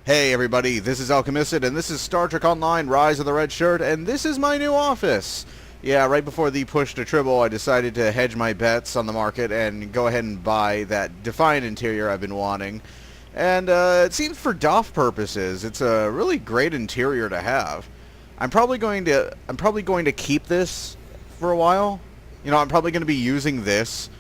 Hey everybody, this is Alchemisted, and this is Star Trek Online Rise of the Red Shirt, and this is my new office. Yeah, right before the push to Tribble, I decided to hedge my bets on the market and go ahead and buy that Defiant interior I've been wanting. And it seems for DOF purposes, it's a really great interior to have. I'm probably going to keep this for a while. You know, I'm probably going to be using this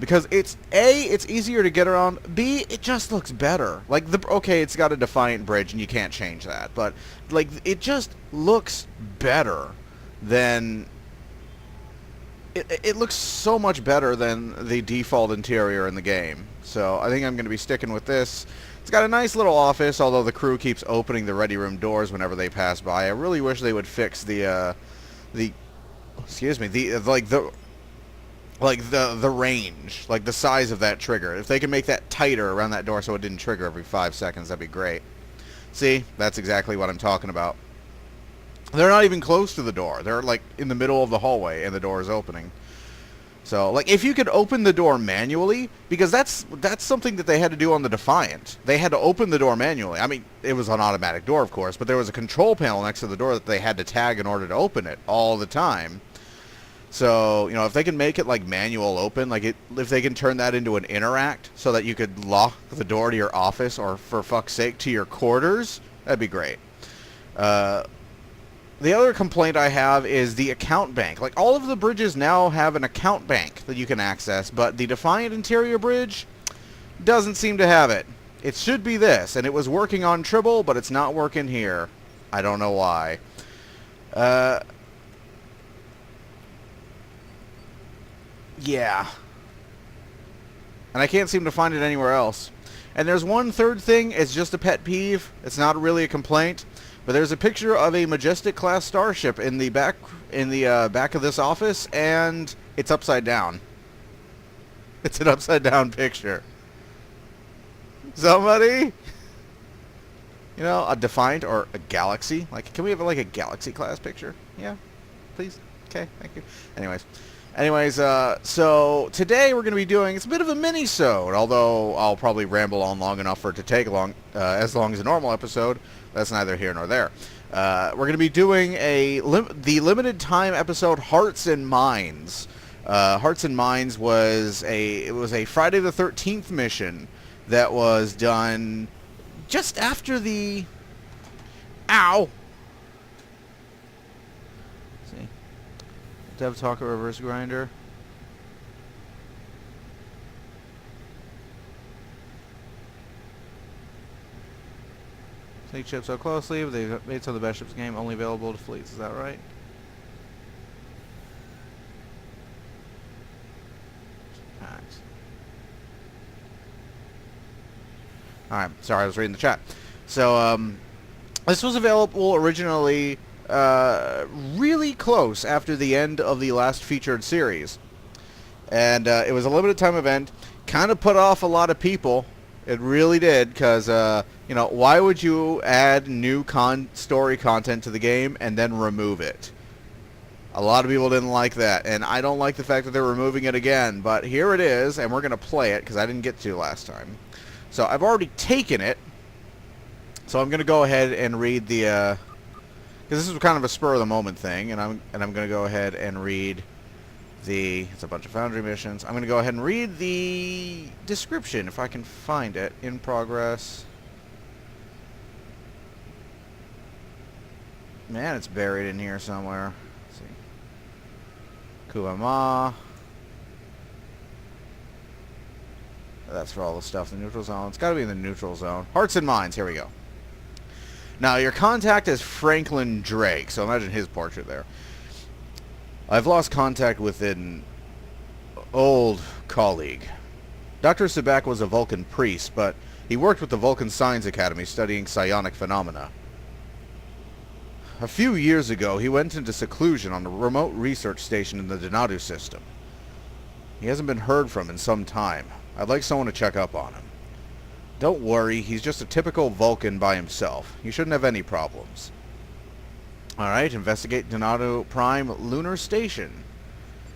because it's A, it's easier to get around. B, it just looks better. Like okay, it's got a Defiant bridge and you can't change that, but like it just looks better than it looks so much better than the default interior in the game. So I think I'm going to be sticking with this. It's got a nice little office, although the crew keeps opening the ready room doors whenever they pass by. I really wish they would fix the excuse me, the range, like the size of that trigger. If they can make that tighter around that door so it didn't trigger every 5 seconds, that'd be great. See, that's exactly what I'm talking about. They're not even close to the door. They're like in the middle of the hallway and the door is opening. So, like, if you could open the door manually, because that's something that they had to do on the Defiant. They had to open the door manually. I mean, it was an automatic door, of course, but there was a control panel next to the door that they had to tag in order to open it all the time. So, you know, if they can make it like manual open, like if they can turn that into an interact so that you could lock the door to your office or, for fuck's sake, to your quarters, that'd be great. The other complaint I have is the account bank. Like, all of the bridges now have an account bank that you can access, but the Defiant interior bridge doesn't seem to have it. It should be this, and it was working on Tribble, but it's not working here. I don't know why. Yeah. And I can't seem to find it anywhere else. And there's one third thing, it's just a pet peeve. It's not really a complaint. But there's a picture of a Majestic class starship in the back of this office, and it's upside down. It's an upside down picture. Somebody, you know, a Defiant or a Galaxy. Like, can we have like a Galaxy class picture? Yeah, please. Okay, thank you. Anyways, so today we're going to be doing, it's a bit of a mini-sode, although I'll probably ramble on long enough for it to take as long as a normal episode. That's neither here nor there. We're going to be doing the limited time episode Hearts and Minds. Hearts and Minds was a Friday the 13th mission that was done just after the... Ow! Let's see. Dev Talker Reverse Grinder. Take ships so closely, but they've made some of the best ships in the game only available to fleets. Is that right? Alright, sorry, I was reading the chat. So, this was available originally really close after the end of the last featured series. And it was a limited time event. Kind of put off a lot of people. It really did, because, you know, why would you add new story content to the game and then remove it? A lot of people didn't like that, and I don't like the fact that they're removing it again, but here it is, and we're going to play it, because I didn't get to last time. So I've already taken it, so I'm going to go ahead and read the, because this is kind of a spur-of-the-moment thing, and I'm going to go ahead and read it's a bunch of Foundry missions. I'm going to go ahead and read the description, if I can find it. In progress. Man, it's buried in here somewhere. Let's see. Kuama. That's for all the stuff in the neutral zone. It's got to be in the neutral zone. Hearts and Minds. Here we go. Now, your contact is Franklin Drake, so imagine his portrait there. I've lost contact with an old colleague. Dr. Sabak was a Vulcan priest, but he worked with the Vulcan Science Academy studying psionic phenomena. A few years ago, he went into seclusion on a remote research station in the Donatu system. He hasn't been heard from in some time. I'd like someone to check up on him. Don't worry, he's just a typical Vulcan by himself. He shouldn't have any problems. Alright, investigate Donatu Prime Lunar Station.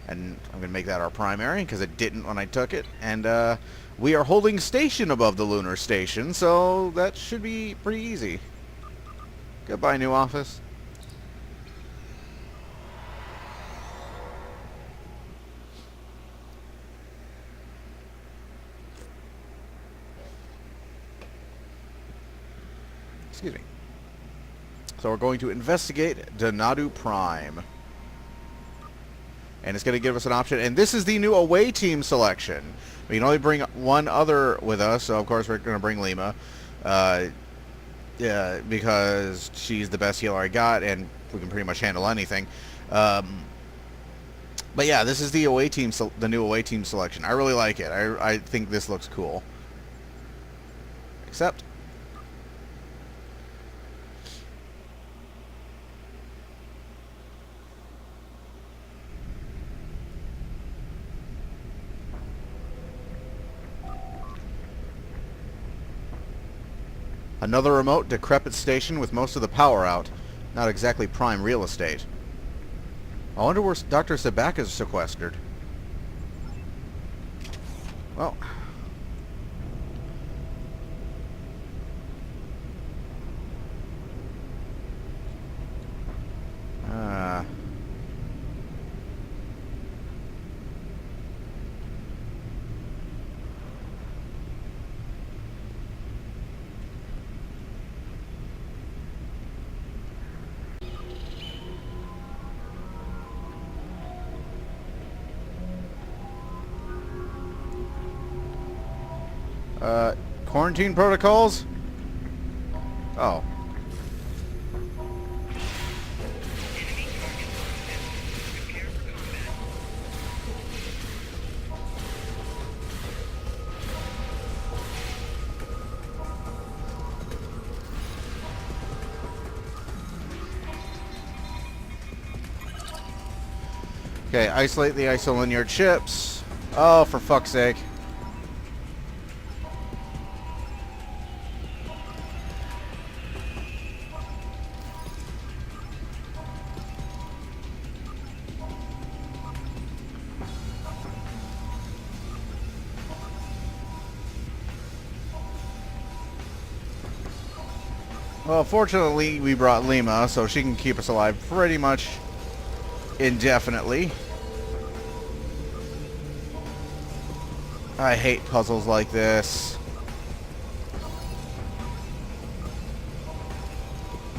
And I'm going to make that our primary, because it didn't when I took it. And we are holding station above the lunar station, so that should be pretty easy. Goodbye, new office. Excuse me. So we're going to investigate Donadu Prime. And it's going to give us an option. And this is the new away team selection. We can only bring one other with us, so of course we're going to bring Lima. Yeah, because she's the best healer I got, and we can pretty much handle anything. But yeah, this is the away team, the new away team selection. I really like it. I think this looks cool. Except another remote, decrepit station with most of the power out. Not exactly prime real estate. I wonder where Dr. Sabak is sequestered. Well... quarantine protocols? Oh. Okay, isolate the isolinear chips. Oh, for fuck's sake. Well, fortunately, we brought Lima, so she can keep us alive pretty much indefinitely. I hate puzzles like this.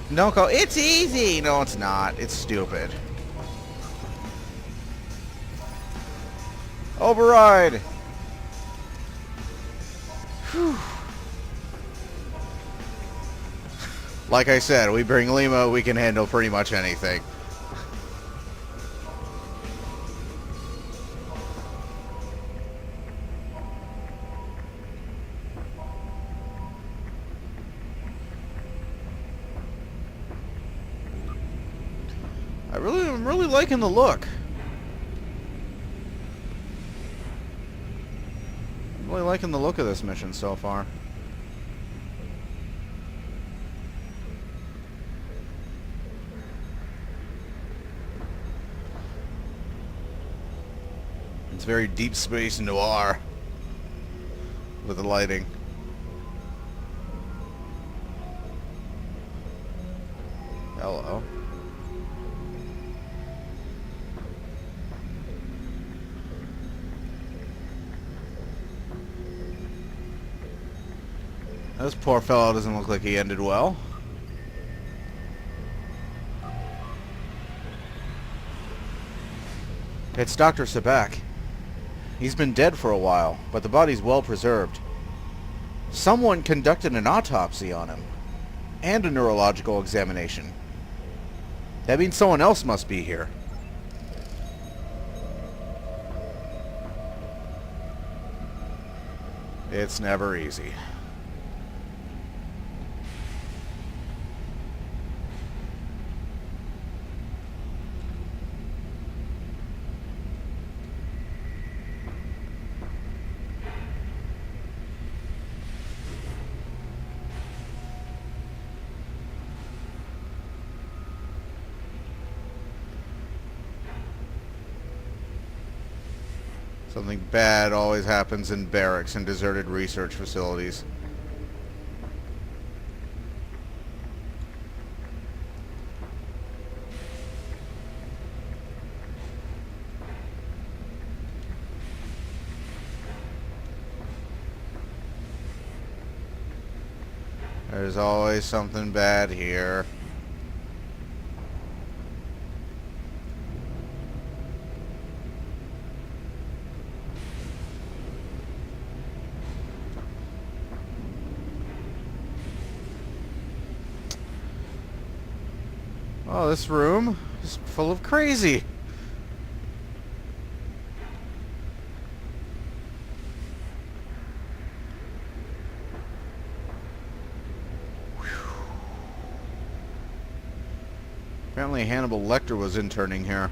No, it's easy! No, it's not. It's stupid. Override! Whew. Like I said, we bring Lima, we can handle pretty much anything. I'm really liking the look. I'm really liking the look of this mission so far. It's very deep space noir with the lighting. Hello. This poor fellow doesn't look like he ended well. It's Dr. Sabak. He's been dead for a while, but the body's well preserved. Someone conducted an autopsy on him, and a neurological examination. That means someone else must be here. It's never easy. Something bad always happens in barracks and deserted research facilities. There's always something bad here. Oh, this room is full of crazy. Apparently Hannibal Lecter was interning here.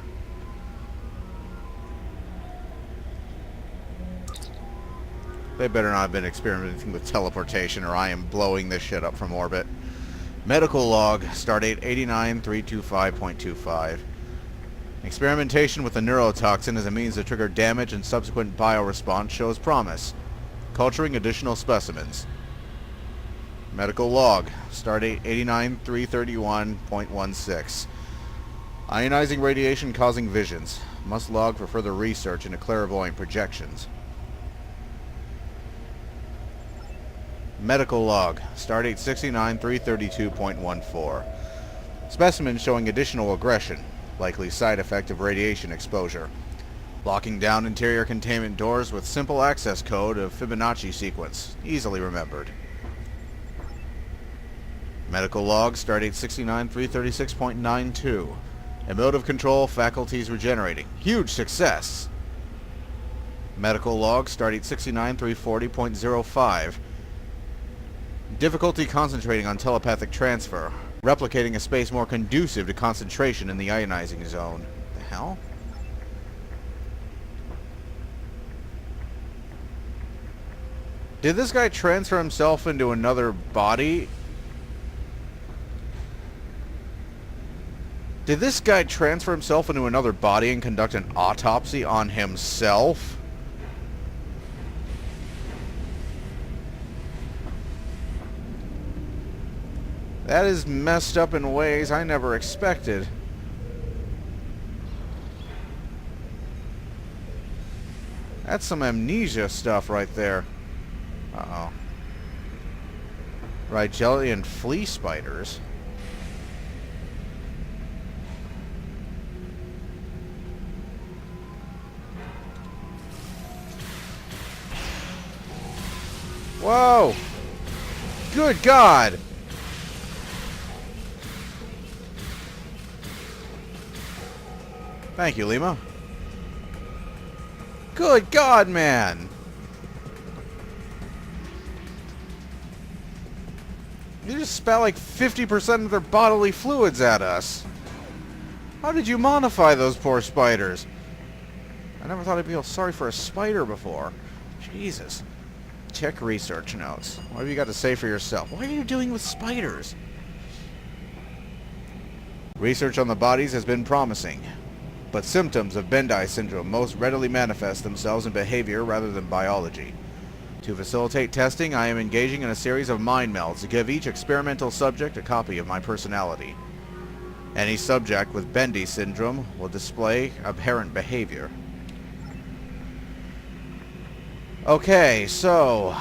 They better not have been experimenting with teleportation or I am blowing this shit up from orbit. Medical log, stardate 89325.25. Experimentation with the neurotoxin as a means to trigger damage and subsequent bioresponse shows promise. Culturing additional specimens. Medical log, stardate 89331.16. Ionizing radiation causing visions. Must log for further research into clairvoyant projections. Medical log, stardate 69332.14. Specimen showing additional aggression, likely side effect of radiation exposure. Locking down interior containment doors with simple access code of Fibonacci sequence, easily remembered. Medical log, stardate 69336.92. Emotive control, faculties regenerating. Huge success! Medical log, stardate 69340.05. Difficulty concentrating on telepathic transfer. Replicating a space more conducive to concentration in the ionizing zone. The hell? Did this guy transfer himself into another body? Did this guy transfer himself into another body and conduct an autopsy on himself? That is messed up in ways I never expected. That's some amnesia stuff right there. Uh-oh. Right, jelly and flea spiders. Whoa! Good God! Thank you, Lima. Good God, man! You just spat like 50% of their bodily fluids at us. How did you modify those poor spiders? I never thought I'd feel sorry for a spider before. Jesus. Check research notes. What have you got to say for yourself? What are you doing with spiders? Research on the bodies has been promising, but symptoms of Bendii syndrome most readily manifest themselves in behavior rather than biology. To facilitate testing, I am engaging in a series of mind melds to give each experimental subject a copy of my personality. Any subject with Bendii syndrome will display aberrant behavior. Okay, so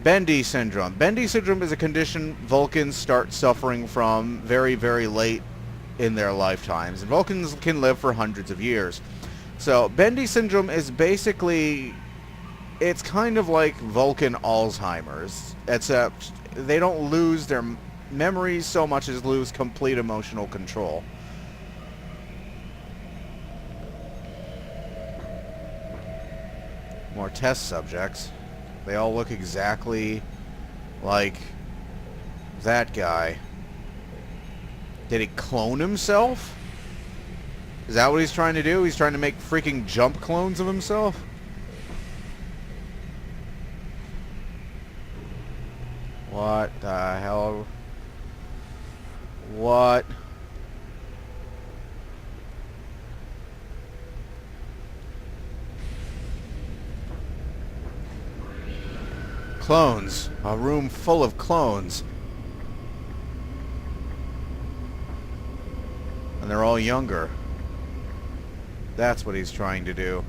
Bendii syndrome. Bendii syndrome is a condition Vulcans start suffering from very, very late in their lifetimes. And Vulcans can live for hundreds of years. So Bendii syndrome is basically, it's kind of like Vulcan Alzheimer's, except they don't lose their memories so much as lose complete emotional control. More test subjects. They all look exactly like that guy. Did he clone himself? Is that what he's trying to do? He's trying to make freaking jump clones of himself? What the hell? What? Clones. A room full of clones. And they're all younger. That's what he's trying to do.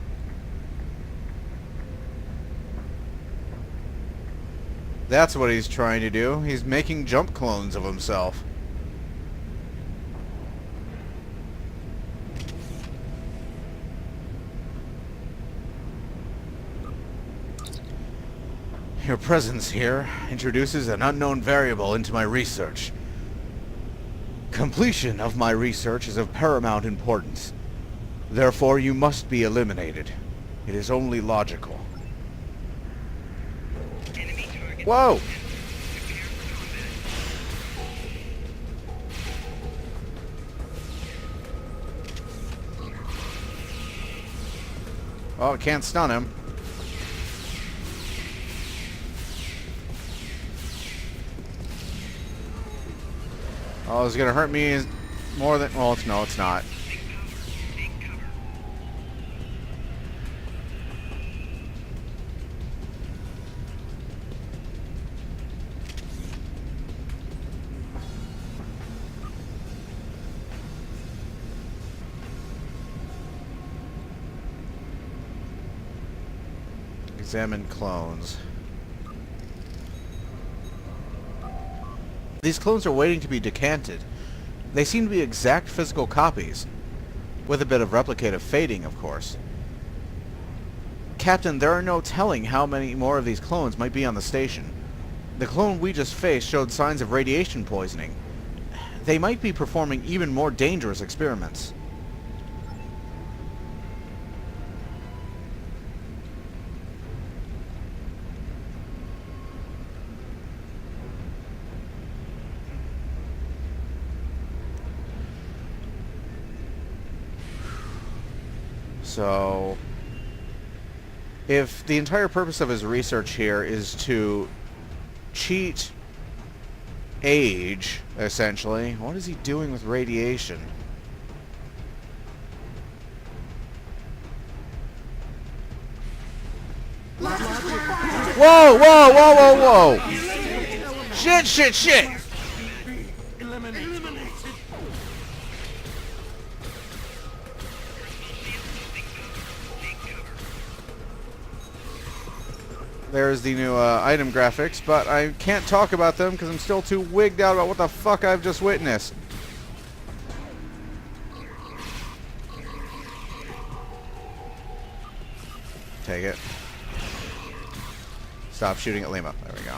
That's what he's trying to do. He's making jump clones of himself. Your presence here introduces an unknown variable into my research. Completion of my research is of paramount importance. Therefore, you must be eliminated. It is only logical. Whoa! Oh, it can't stun him. Oh, it's gonna hurt me more than... Well, no, it's not. Examine clones. These clones are waiting to be decanted. They seem to be exact physical copies, with a bit of replicative fading, of course. Captain, there are no telling how many more of these clones might be on the station. The clone we just faced showed signs of radiation poisoning. They might be performing even more dangerous experiments. So, if the entire purpose of his research here is to cheat age, essentially, what is he doing with radiation? Whoa, whoa, whoa, whoa, whoa! Shit, shit, shit! There's the new item graphics, but I can't talk about them because I'm still too wigged out about what the fuck I've just witnessed. Take it. Stop shooting at Lima. There we go.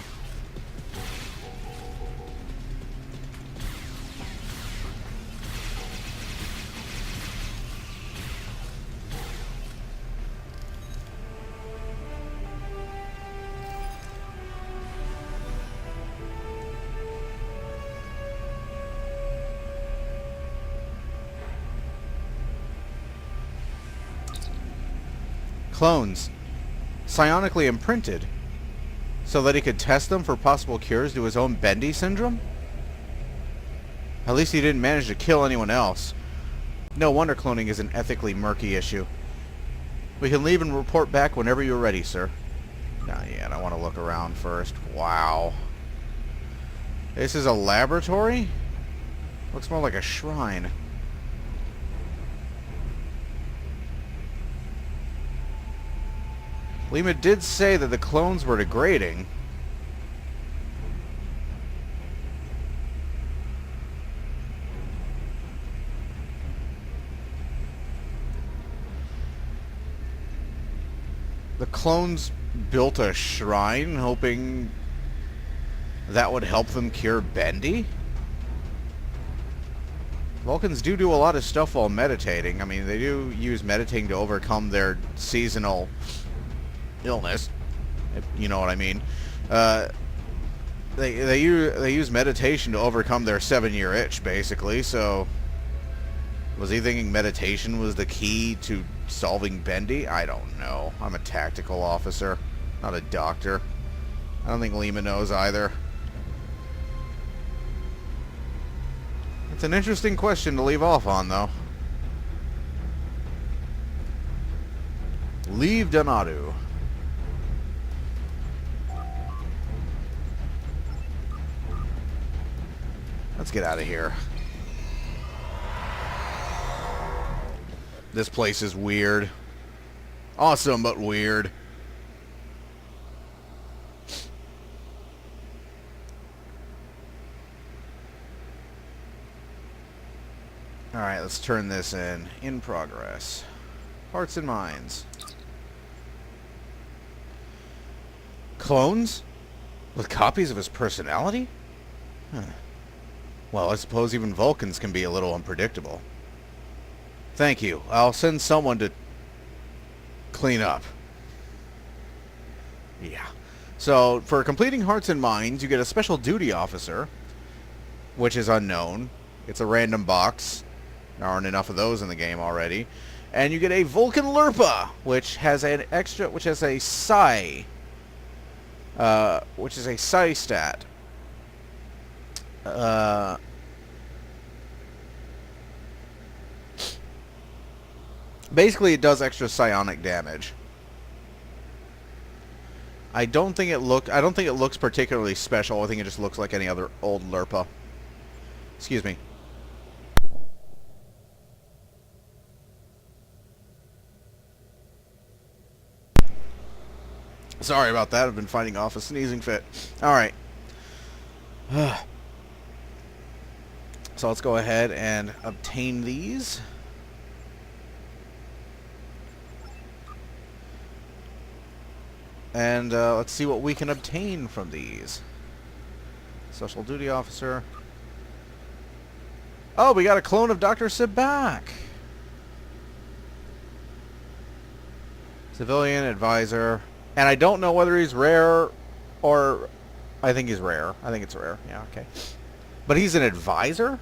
Clones, psionically imprinted, so that he could test them for possible cures to his own Bendy syndrome? At least he didn't manage to kill anyone else. No wonder cloning is an ethically murky issue. We can leave and report back whenever you're ready, sir. Not yet, I want to look around first. Wow. This is a laboratory? Looks more like a shrine. Lima did say that the clones were degrading. The clones built a shrine hoping that would help them cure Bendy? Vulcans do a lot of stuff while meditating. I mean, they do use meditating to overcome their seasonal illness, if you know what I mean. They use meditation to overcome their 7-year itch, basically. So, was he thinking meditation was the key to solving Bendy? I don't know. I'm a tactical officer, not a doctor. I don't think Lima knows either. It's an interesting question to leave off on, though. Leave Donadu. let's get out of here. This place is weird. Awesome, but weird. Alright, let's turn this in. In progress. Hearts and minds. Clones? With copies of his personality? Huh. Well, I suppose even Vulcans can be a little unpredictable. Thank you. I'll send someone to clean up. Yeah. So, for completing Hearts and Minds, you get a special duty officer, which is unknown. It's a random box. There aren't enough of those in the game already. And you get a Vulcan Lurpa, which has an extra, which has a Psi, which is a Psi stat. Basically, it does extra psionic damage. I don't think it looks particularly special. I think it just looks like any other old Lurpa. Excuse me. Sorry about that. I've been fighting off a sneezing fit. Alright. So let's go ahead and obtain these. And let's see what we can obtain from these. Special duty officer. Oh, we got a clone of Dr. Sabak. Civilian advisor. And I don't know whether he's rare or... I think he's rare. I think it's rare. Yeah, okay. But he's an advisor?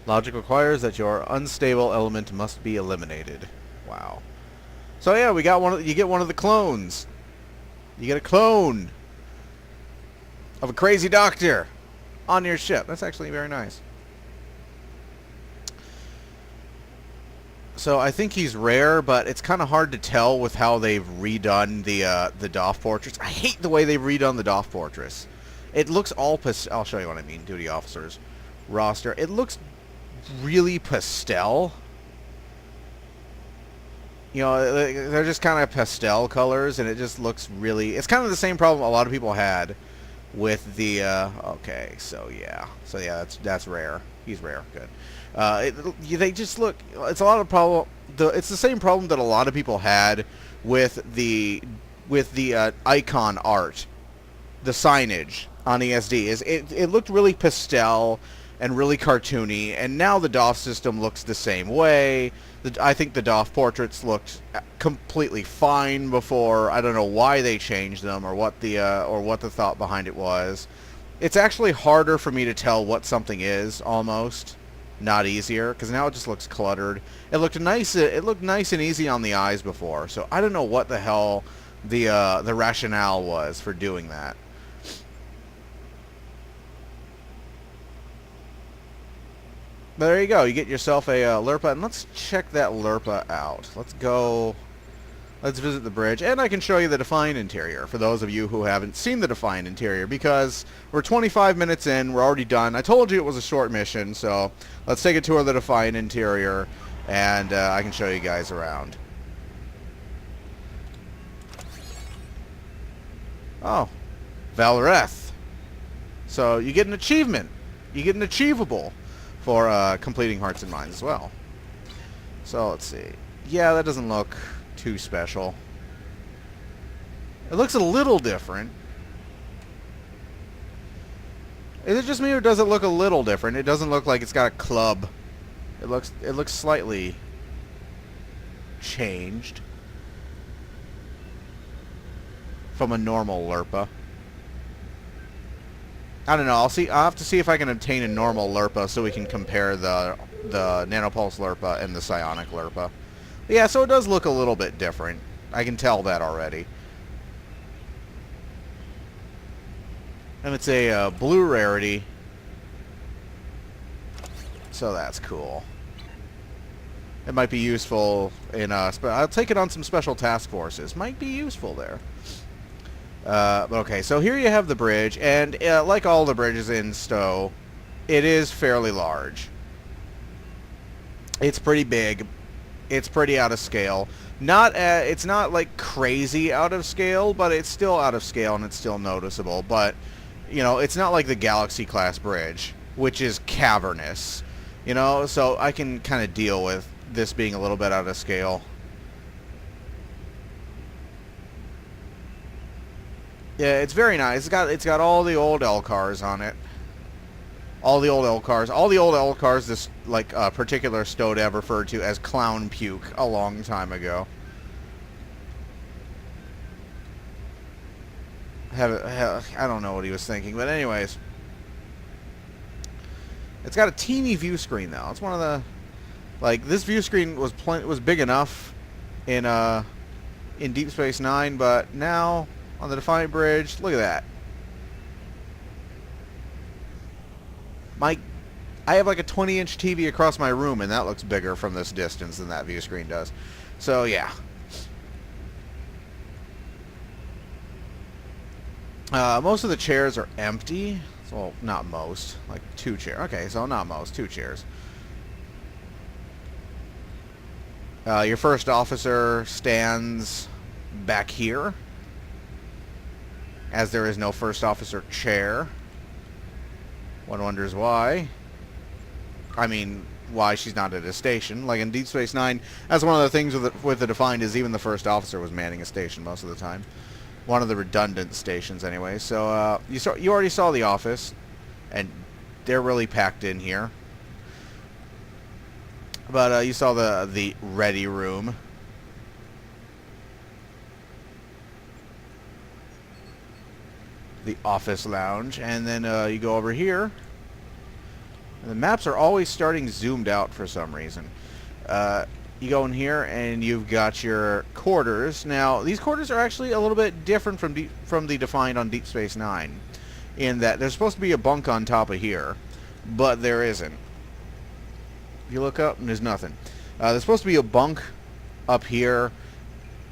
Logic requires that your unstable element must be eliminated. Wow. So yeah, we got one. You get one of the clones. You get a clone of a crazy doctor on your ship. That's actually very nice. So I think he's rare, but it's kind of hard to tell with how they've redone the Doff Fortress. I hate the way they've redone the Doff Fortress. It looks all I'll show you what I mean. Duty officers roster. It looks really pastel. You know, they're just kind of pastel colors, and it just looks really... It's kind of the same problem a lot of people had with the... okay, so yeah. So yeah, that's rare. He's rare. Good. They just look... It's a lot of problem... It's the same problem that a lot of people had with the icon art. The signage on ESD. It looked really pastel and really cartoony, and now the DOF system looks the same way. I think the DOF portraits looked completely fine before. I don't know why they changed them or what the thought behind it was. It's actually harder for me to tell what something is, almost, not easier, because now it just looks cluttered. It looked nice. It looked nice and easy on the eyes before, so I don't know what the hell the rationale was for doing that. But there you go. You get yourself a Lurpa, and let's check that Lurpa out. Let's go. Let's visit the bridge, and I can show you the Defiant interior for those of you who haven't seen the Defiant interior, because we're 25 minutes in. We're already done. I told you it was a short mission, so let's take a tour of the Defiant interior, and I can show you guys around. Oh, Valreth. So you get an achievement. You get an achievable for completing Hearts and Minds as well. So let's see. Yeah, that doesn't look too special. It looks a little different. Is it just me, or does it look a little different? It doesn't look like it's got a club. It looks slightly changed from a normal Lurpa. I don't know. I'll have to see if I can obtain a normal Lurpa so we can compare the Nanopulse Lurpa and the Psionic Lurpa. But yeah, so it does look a little bit different. I can tell that already. And it's a blue rarity, so that's cool. It might be useful in I'll take it on some special task forces. Might be useful there. Okay, so here you have the bridge, and like all the bridges in STO, it is fairly large. It's pretty big. It's pretty out of scale. It's not like crazy out of scale, but it's still out of scale and it's still noticeable. But, you know, it's not like the Galaxy class bridge, which is cavernous. You know, so I can kind of deal with this being a little bit out of scale. Yeah, it's very nice. It's got all the old L cars on it. All the old L cars. All the old L cars this like particular STO dev referred to as clown puke a long time ago. I don't know what he was thinking, but anyways. It's got a teeny view screen though. It's one of the this view screen was big enough in Deep Space Nine, but now on the Defiant Bridge, look at that. I have like a 20-inch TV across my room, and that looks bigger from this distance than that view screen does. So yeah. Most of the chairs are empty. Well, not most. Like 2 chairs. Okay, so not most. 2 chairs. Your first officer stands back here, as there is no first officer chair. One wonders why. I mean, why she's not at a station. Like in Deep Space Nine, that's one of the things with the Defined is even the first officer was manning a station most of the time. One of the redundant stations, anyway. So you already saw the office, and they're really packed in here. But you saw the ready room. The office lounge, and then you go over here. And the maps are always starting zoomed out for some reason. You go in here, and you've got your quarters. Now, these quarters are actually a little bit different from the Defined on Deep Space Nine, in that there's supposed to be a bunk on top of here, but there isn't. If you look up, and there's nothing. There's supposed to be a bunk up here.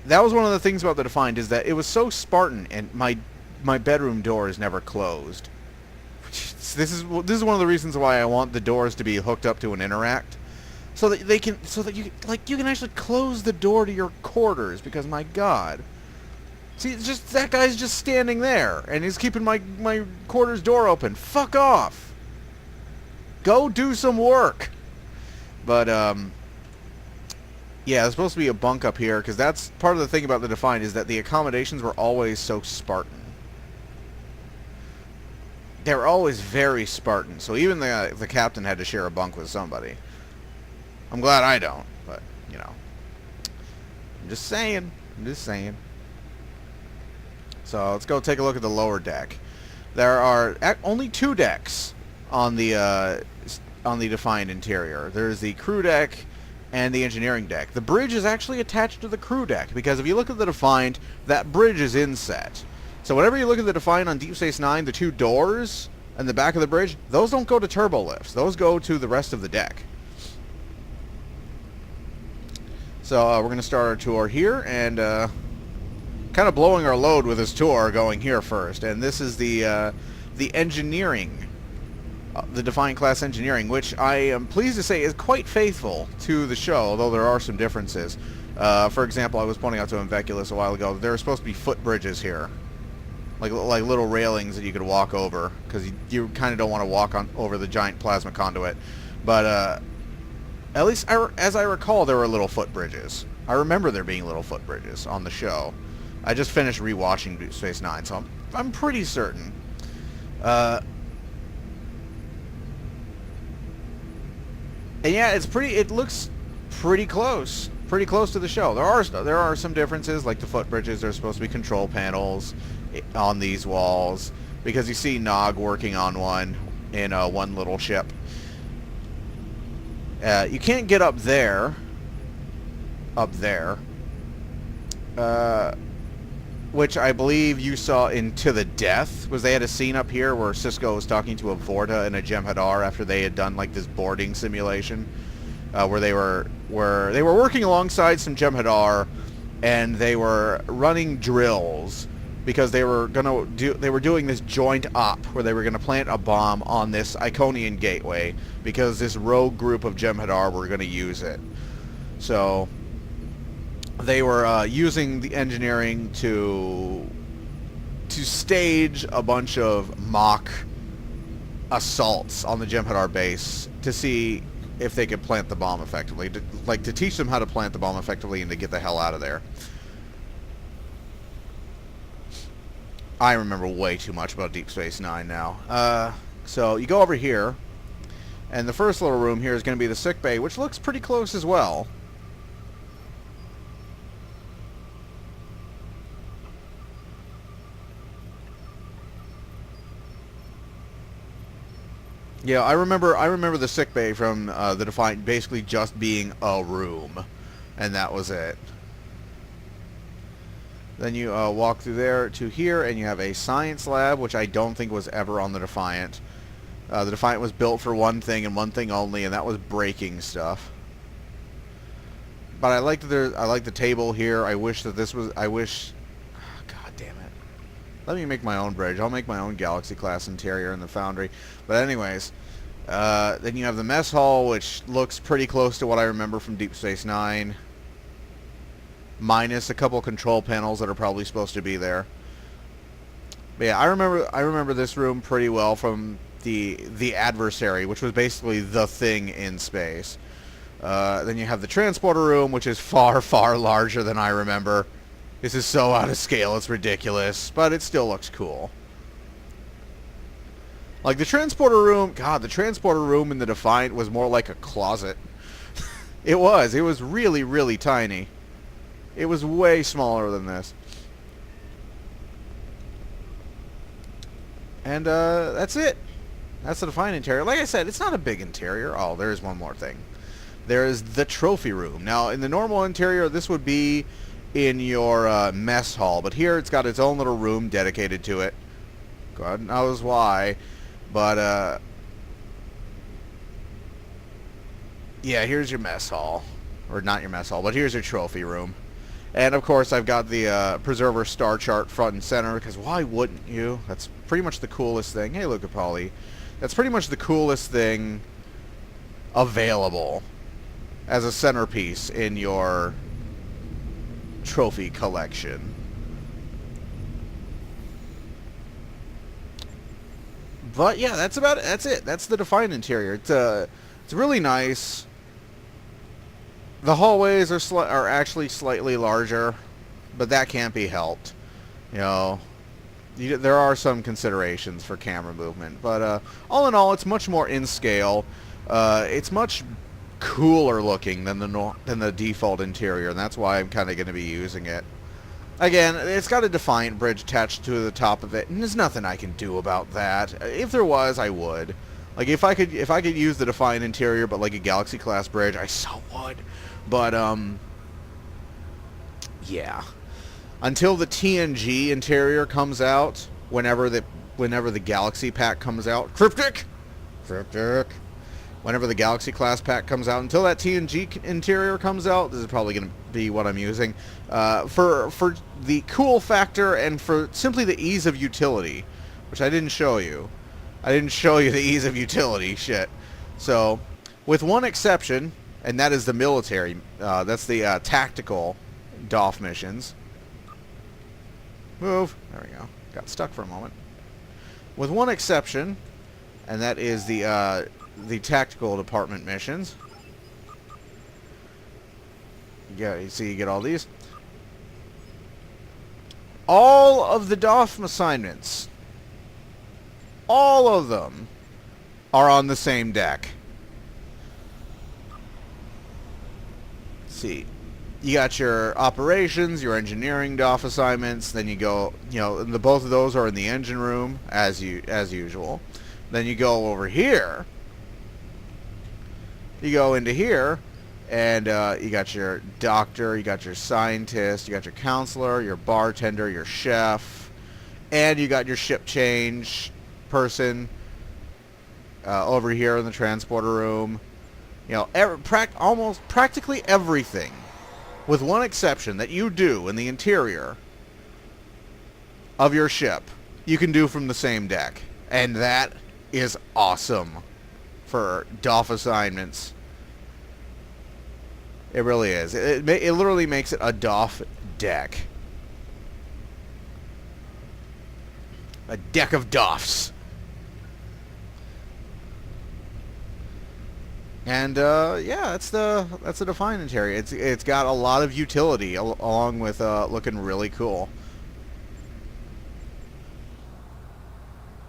That was one of the things about the Defined, is that it was so Spartan, and my bedroom door is never closed. This is one of the reasons why I want the doors to be hooked up to an interact, so that you can actually close the door to your quarters. Because my God, see, it's just that guy's just standing there and he's keeping my quarters door open. Fuck off. Go do some work. But yeah, there's supposed to be a bunk up here, because that's part of the thing about the Defined, is that the accommodations were always so Spartan. They were always very Spartan, so even the captain had to share a bunk with somebody. I'm glad I don't, but, you know. I'm just saying. So, let's go take a look at the lower deck. There are only 2 decks on the Defined interior. There's the crew deck and the engineering deck. The bridge is actually attached to the crew deck, because if you look at the Defined, that bridge is inset. So whenever you look at the Defined on Deep Space Nine, the 2 doors and the back of the bridge, those don't go to turbo lifts. Those go to the rest of the deck. So we're going to start our tour here, and kind of blowing our load with this tour going here first. And this is the engineering, the Defiant class engineering, which I am pleased to say is quite faithful to the show, although there are some differences. For example, I was pointing out to Inveculus a while ago, there are supposed to be footbridges here. Like little railings that you could walk over, because you kind of don't want to walk over the giant plasma conduit. But at least as I recall, there were little footbridges. I remember there being little footbridges on the show. I just finished rewatching Deep Space Nine, so I'm pretty certain. And yeah, it looks pretty close. Pretty close to the show. There are some differences, like the footbridges. There's supposed to be control panels on these walls, because you see Nog working on one in one little ship. You can't get up there, which I believe you saw in To the Death, was they had a scene up here where Sisko was talking to a Vorta and a Jem'Hadar after they had done like this boarding simulation. where they were working alongside some Jem'Hadar, and they were running drills because they were doing this joint op where they were gonna plant a bomb on this Iconian gateway because this rogue group of Jem'Hadar were gonna use it. So they were using the engineering to stage a bunch of mock assaults on the Jem'Hadar base to see if they could plant the bomb effectively, to teach them how to plant the bomb effectively and to get the hell out of there. I remember way too much about Deep Space Nine now. So you go over here, and the first little room here is going to be the sick bay, which looks pretty close as well. Yeah, I remember the sick bay from the Defiant basically just being a room, and that was it. Then you walk through there to here, and you have a science lab, which I don't think was ever on the Defiant. The Defiant was built for one thing and one thing only, and that was breaking stuff. But I like the table here. I wish that this was. God damn it! Let me make my own bridge. I'll make my own Galaxy class interior in the Foundry. But anyways, then you have the mess hall, which looks pretty close to what I remember from Deep Space Nine, minus a couple control panels that are probably supposed to be there. But yeah, I remember this room pretty well from the Adversary, which was basically the thing in space. Then you have the transporter room, which is far, far larger than I remember. This is so out of scale, it's ridiculous, but it still looks cool. Like the transporter room, God, the transporter room in the Defiant was more like a closet. It was really, really tiny. It was way smaller than this. And that's it. That's the Defiant interior. Like I said, it's not a big interior. Oh, there is one more thing. There is the trophy room. Now, in the normal interior, this would be in your mess hall, but here it's got its own little room dedicated to it. God knows why, but yeah, here's your mess hall, or not your mess hall, but here's your trophy room. And of course, I've got the Preserver star chart front and center, because why wouldn't you? That's pretty much the coolest thing. Hey, Luca Polly, that's pretty much the coolest thing available as a centerpiece in your trophy collection. But yeah, that's about it. That's it. That's the Defiant interior. It's really nice. The hallways are actually slightly larger, but that can't be helped. You know, there are some considerations for camera movement, but all in all, it's much more in scale. It's much cooler looking than the default interior, and that's why I'm kind of going to be using it. Again, it's got a Defiant bridge attached to the top of it, and there's nothing I can do about that. If there was, I would. Like if I could use the Defiant interior, but like a Galaxy class bridge, I so would. But yeah. Until the TNG interior comes out, whenever the Galaxy pack comes out, cryptic. Whenever the Galaxy class pack comes out, until that TNG interior comes out, this is probably going to be what I'm using for the cool factor and for simply the ease of utility, which I didn't show you. I didn't show you the ease of utility. Shit. So, with one exception, and that is the military. That's the tactical DOF missions. Move. There we go. Got stuck for a moment. With one exception, and that is the tactical department missions. Yeah, you see, you get all these. All of the DOF assignments, all of them, are on the same deck. Let's see. You got your operations, your engineering DOF assignments. Then you go, both of those are in the engine room as usual. Then you go over here. You go into here, and you got your doctor, you got your scientist, you got your counselor, your bartender, your chef, and you got your ship change person over here in the transporter room. You know, almost practically everything, with one exception, that you do in the interior of your ship, you can do from the same deck. And that is awesome for DOF assignments. It really is. It literally makes it a DOF deck. A deck of DOFs. And yeah, that's the Define interior. It's got a lot of utility along with looking really cool.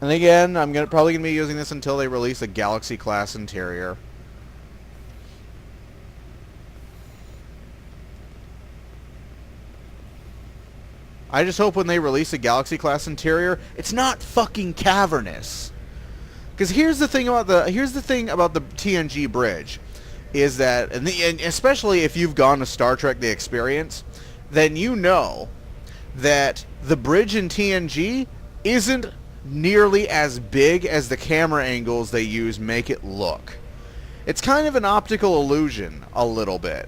And again, I'm probably gonna be using this until they release a Galaxy class interior. I just hope when they release a Galaxy class interior, it's not fucking cavernous. Because here's the thing about the TNG bridge, is that, and especially if you've gone to Star Trek: The Experience, then you know that the bridge in TNG isn't nearly as big as the camera angles they use make it look. It's kind of an optical illusion, a little bit.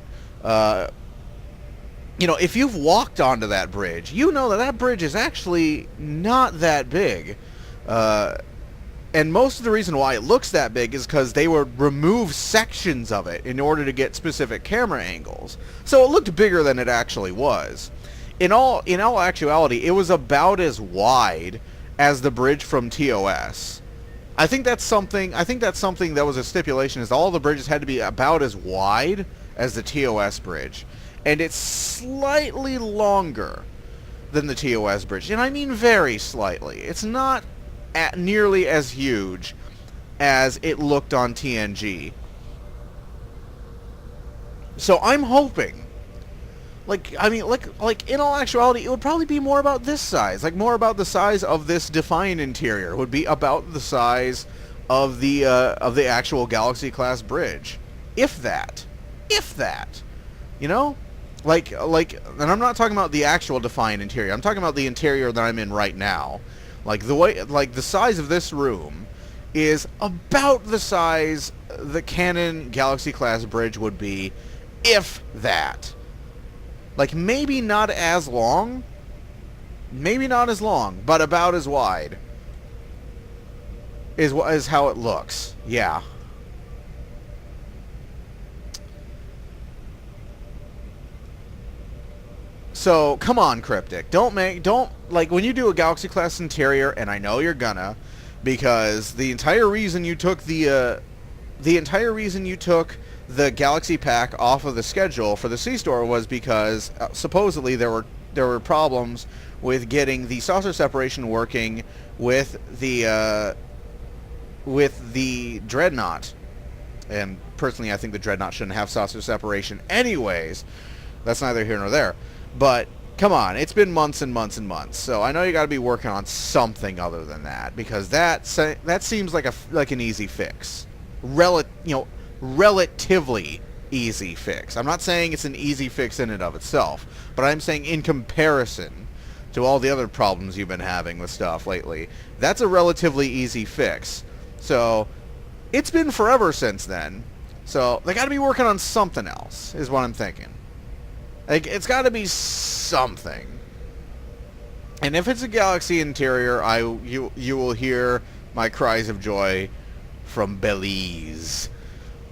You know, if you've walked onto that bridge, you know that bridge is actually not that big. And most of the reason why it looks that big is because they would remove sections of it in order to get specific camera angles. So it looked bigger than it actually was. In all actuality, it was about as wide as the bridge from TOS. I think that's something that was a stipulation, is all the bridges had to be about as wide as the TOS bridge. And it's slightly longer than the TOS bridge. And I mean very slightly. It's not nearly as huge as it looked on TNG. So I'm hoping, like in all actuality, it would probably be more about this size, like more about the size of this Define interior. It would be about the size of the actual Galaxy class bridge, if that, you know, like, and I'm not talking about the actual Define interior. I'm talking about the interior that I'm in right now. Like the size of this room is about the size the Canon Galaxy class bridge would be, if that. Like, maybe not as long, but about as wide is how it looks. Yeah. So, come on, Cryptic. Don't, like, when you do a Galaxy class interior, and I know you're gonna, because the entire reason you took the Galaxy pack off of the schedule for the C-Store was because supposedly there were problems with getting the saucer separation working with the Dreadnought. And personally, I think the Dreadnought shouldn't have saucer separation anyways. That's neither here nor there. But come on, it's been months and months and months. So I know you got to be working on something other than that, because that seems like an easy fix. Relatively easy fix. I'm not saying it's an easy fix in and of itself, but I'm saying in comparison to all the other problems you've been having with stuff lately, that's a relatively easy fix. So it's been forever since then. So they got to be working on something else, is what I'm thinking. Like, it's got to be something. And if it's a Galaxy interior, you will hear my cries of joy from Belize.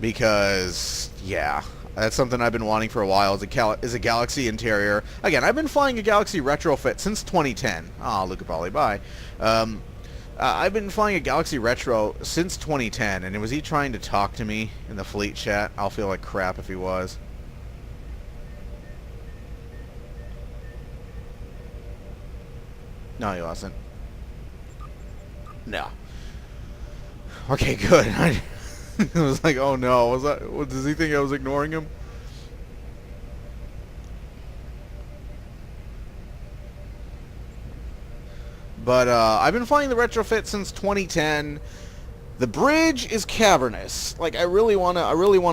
Because, yeah, that's something I've been wanting for a while, is a Galaxy interior. Again, I've been flying a Galaxy retrofit since 2010. Oh, Luca Polly, bye. I've been flying a Galaxy Retro since 2010, and was he trying to talk to me in the fleet chat? I'll feel like crap if he was. No, he wasn't. No. Okay, good. I was like, oh no, does he think I was ignoring him? But I've been flying the retrofit since 2010. The bridge is cavernous. Like, I really want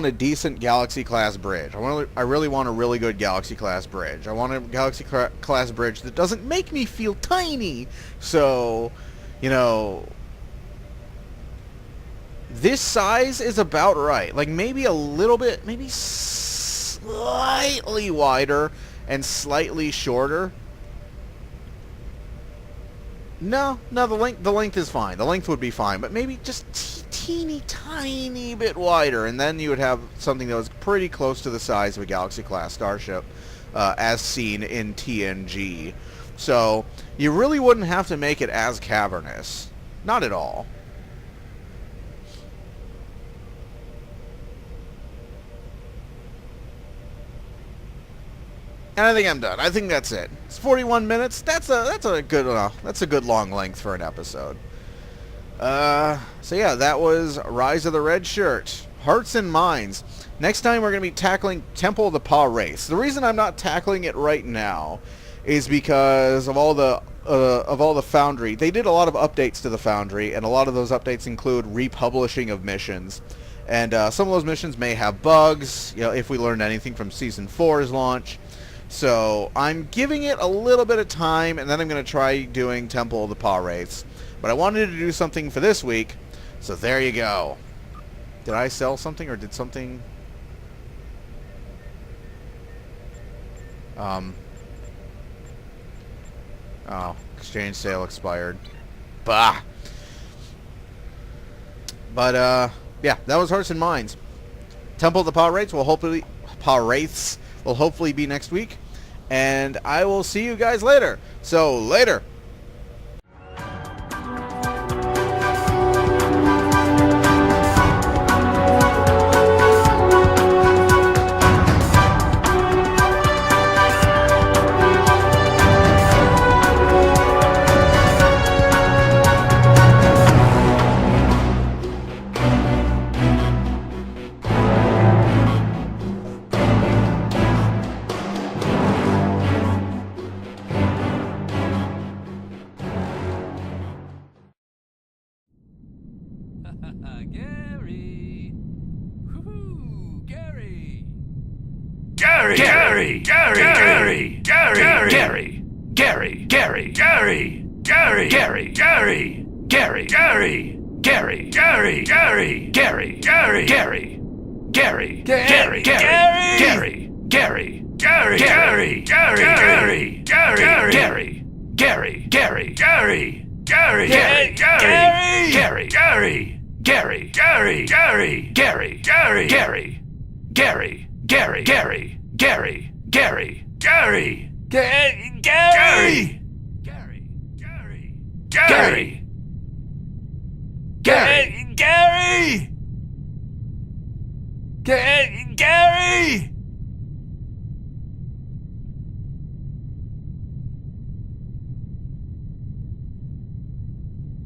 a decent Galaxy class bridge. I really want a really good Galaxy class bridge. I want a Galaxy class bridge that doesn't make me feel tiny. So, you know, This size is about right. Like, maybe a little bit, maybe slightly wider and slightly shorter. No, the length is fine. The length would be fine, but maybe just teeny tiny bit wider, and then you would have something that was pretty close to the size of a Galaxy-class starship, as seen in TNG. So, you really wouldn't have to make it as cavernous. Not at all. And I think I'm done. I think that's it. It's 41 minutes. That's a good long length for an episode. So yeah, that was Rise of the Red Shirt. Hearts and Minds. Next time we're going to be tackling Temple of the Pa Wraiths. The reason I'm not tackling it right now is because of all the Foundry. They did a lot of updates to the Foundry, and a lot of those updates include republishing of missions. And some of those missions may have bugs, if we learned anything from Season 4's launch. So I'm giving it a little bit of time, and then I'm going to try doing Temple of the Pa Wraiths. But I wanted to do something for this week, so there you go. Did I sell something, or did something... Oh, exchange sale expired. Bah! But, yeah, that was Hearts and Minds. Temple of the Pa Wraiths will hopefully... be next week. And I will see you guys later. So, later! Gary!